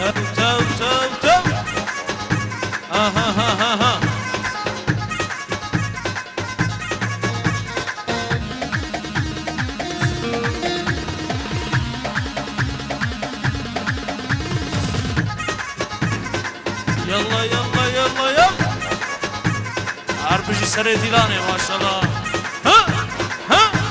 تو تو تو آها ها ها ها يلا يلا يلا يلا عربجي سريتي لاني ما شاء الله ها ها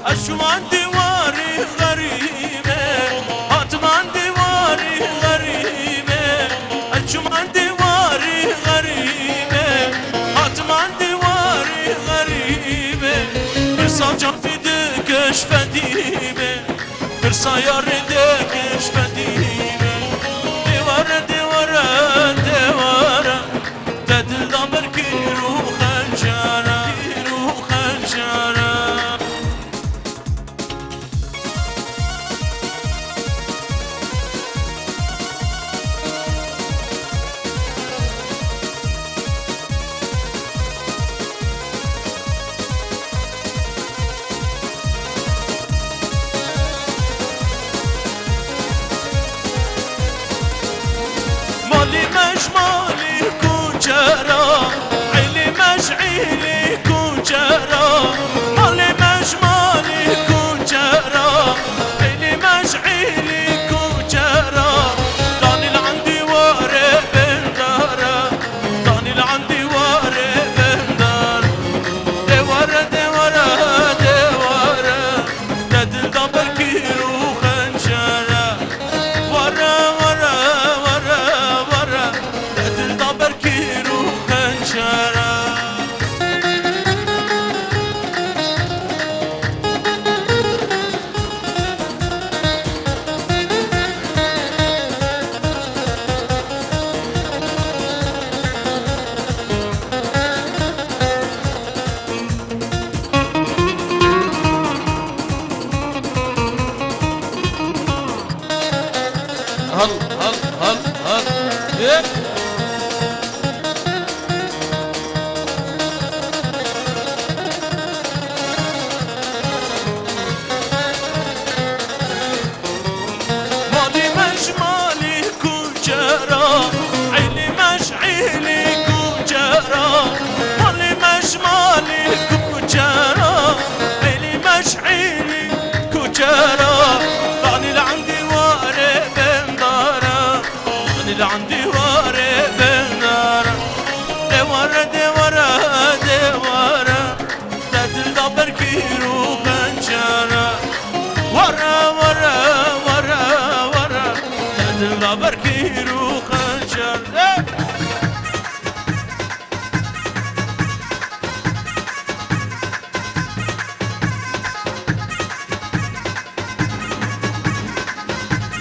اشمان دیواری غریبه حتمان دیواری غریبه اشمان دیواری غریبه حتمان دیواری غریبه برسا جان فیده کش فدیبه برسا یار ده کش فدیبه دیواره دیواره دیواره دل دامر کی رو خنجره رو خنجره مالي كوجرا عيلي مش عيلي كوجرا مالي كوجرا عيلي مش عيلي كوجرا داني لعندي واري بندارا داني لعندي واري بندار دوارة دوارة دوارة تدل دبر كيلو خنجرة ورا ورا ورا بركيرو خنجرة هل هل هل هل مالي كوجرا عيلي مش عيلي كوجرا مالي كوجرا عيلي مش عيلي كوجرا داني لعندي واري بندارا داني لعندي واري بندارا دوارة دوارة دوارة تدل دبر كيرو خنجرة ورا ورا ورا ورا تدل دبر كيرو خنجرة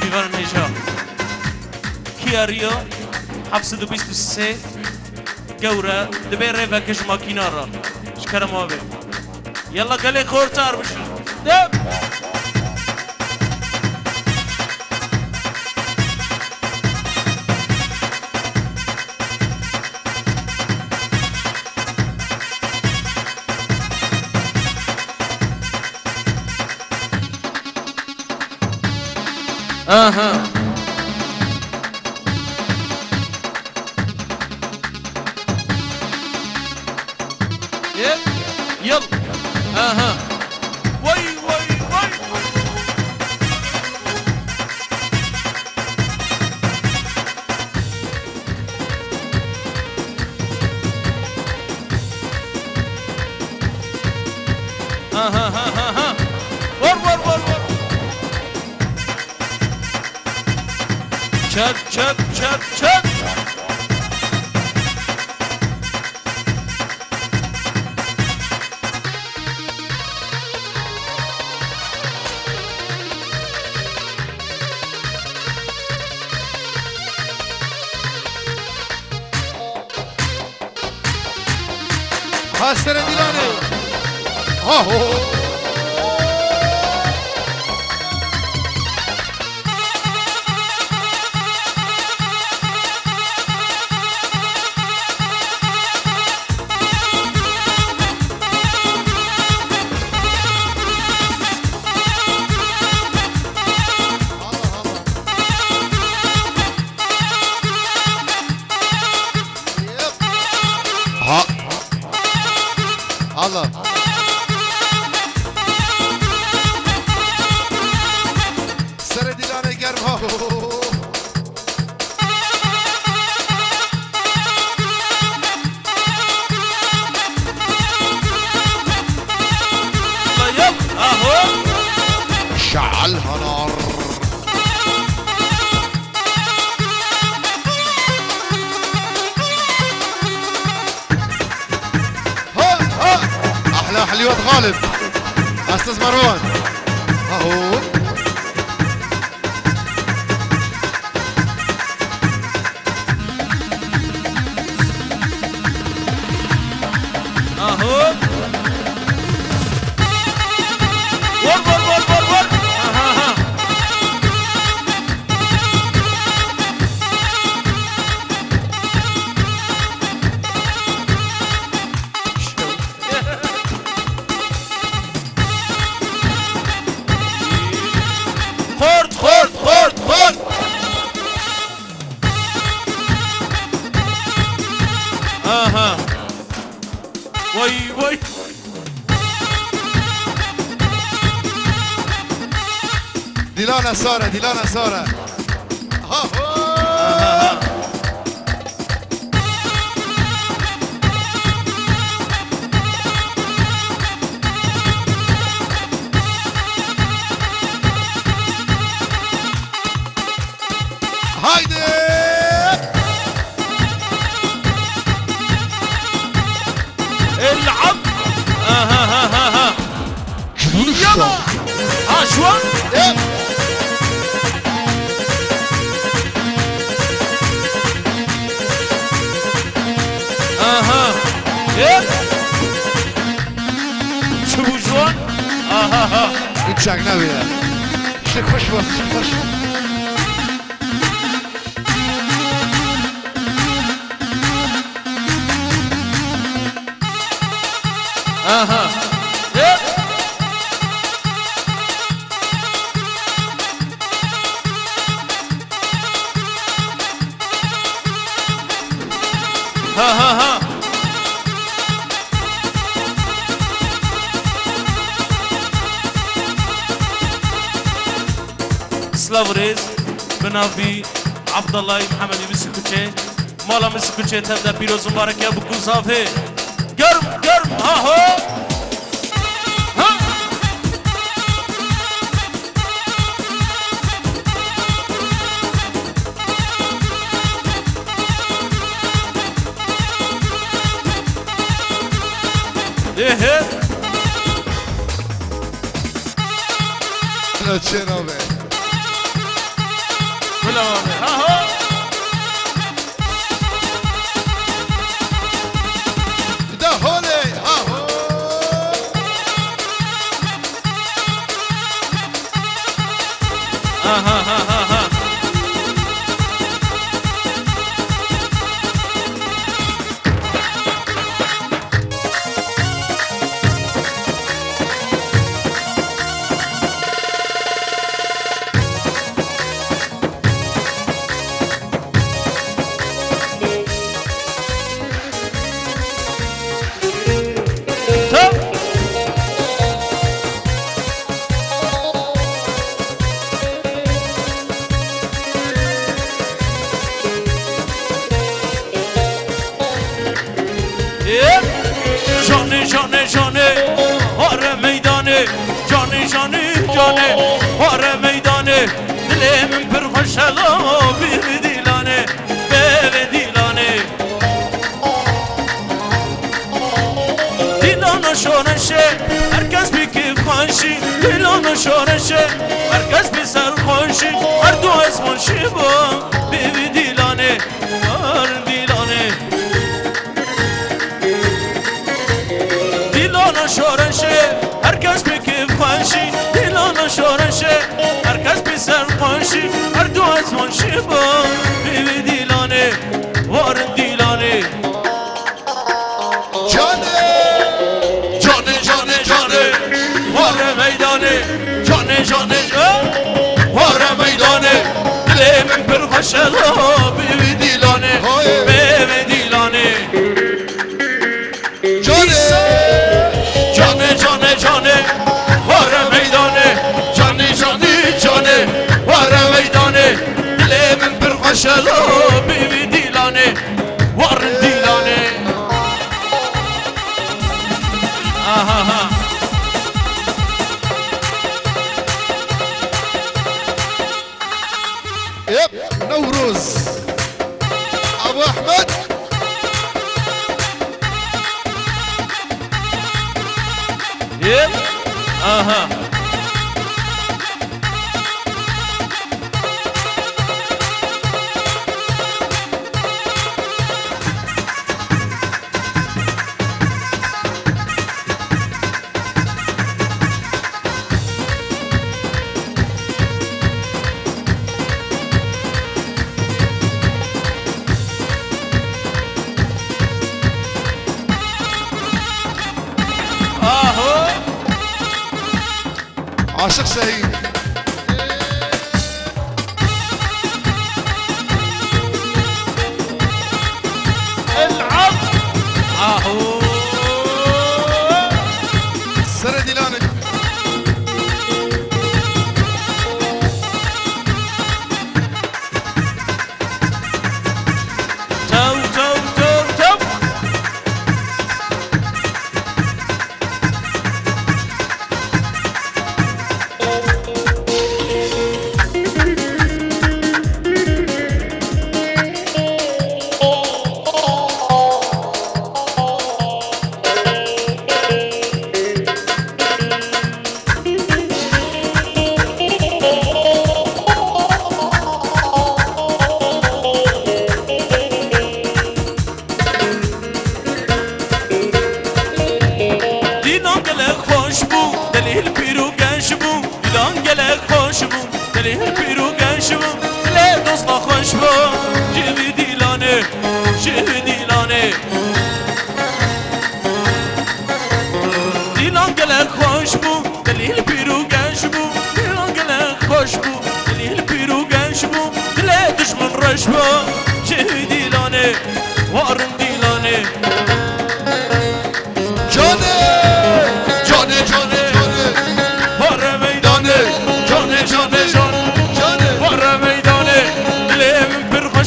بيفر نيجا كياريو حفص دو بيستو سي جورا دبي ريفا كش ماكينارا شكرا موابي يلا قالي خورتار بشو دب اها يلا اها وي وي وي اها ها ها ها ور ور ور ور çak çak çak çak Hastere Dilane. Oh. طيب اهو شعلها نار. ها ها احلى حليوة غالب استاذ مروان اهو. اهو ور ور ور ور ور اها خورد خورد خورد خورد اها وي وي ديلانا سارة ديلانا سارة اهو. هايدي العب اها ها ها ها يلا ها شو إيه. اها ايه شوفوا شلون اها ها يتشاق نبي شك خوش بس شك خوش. اها ايه ها ها ها سلاوريز بنافي عبد الله محمد مسكوچه مالا مسكوچه تبدا پیروز مبارک ابو کوزافه گرم گرم ها هو ها ايه لا تشينوبي ولا ها هو ده هولي اهو. اها ها ها ها جانه جانه جانه آره میدانه جانه جانه جانه آره میدانه دل من پر خوشحالا بی دیلانه به دیلانه دیلانه شورشه هرکس بی کیف خوشی دیلانه شورشه هرکس بی سر خوشی هر دو اسمان شیبا بی دیلانه آره دیلانه دیلانه شورشه هرکس بی کیف خوشی دیلانه شورشه هرکس بی سر خوشی هر دو اسمان شیبا بی دیلانه وار دیلانه جانه جانه جانه جانه وار میدانه جانه جانه وار میدانه دل من پر خوشحالا بی دیلانه بی دیلانه جانه جانه جانه جانه وار میدانه جانه جانه جانه وار میدانه خوشلا بیبی دیلانه وارن دیلانه آها يب نوروز ابو احمد يب اها عاشق شهيد العب اهو سر ديلانك تو تو تو تو دلیل پیرو گنش بو دیدان گله خوش بو دلیل پیرو گنش بو لی دوستا خوش بو جوی دیلانه جوی دیلانه دیلان گله خوش بو دلیل پیرو گنش بو دیلان گله خوش بو دلیل پیرو گنش بو لی دشمن رش بو جوی دیلانه وارن دیلانه جانه جانه جانه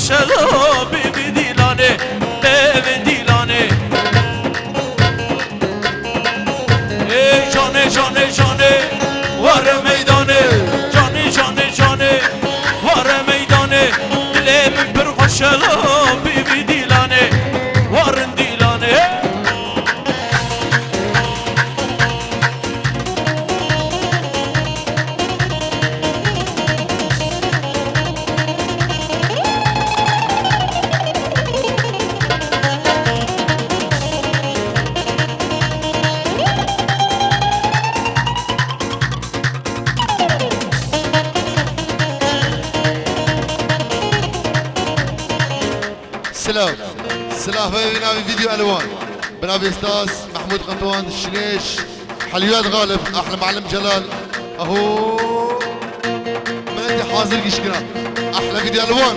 شلا بیبی دیلانه بیبی دیلانه ای جانه جانه جانه واره میدانه جانه جانه جانه واره میدانه دلم پر خوشلا بیبی دیلانه وارن دیلانه سلاف بنابي فيديو الوان بنابي استاذ محمود قطوان الشنيش حلويات غالب احلى معلم جلال اهو من انت حاضر قشقنا احلى فيديو الوان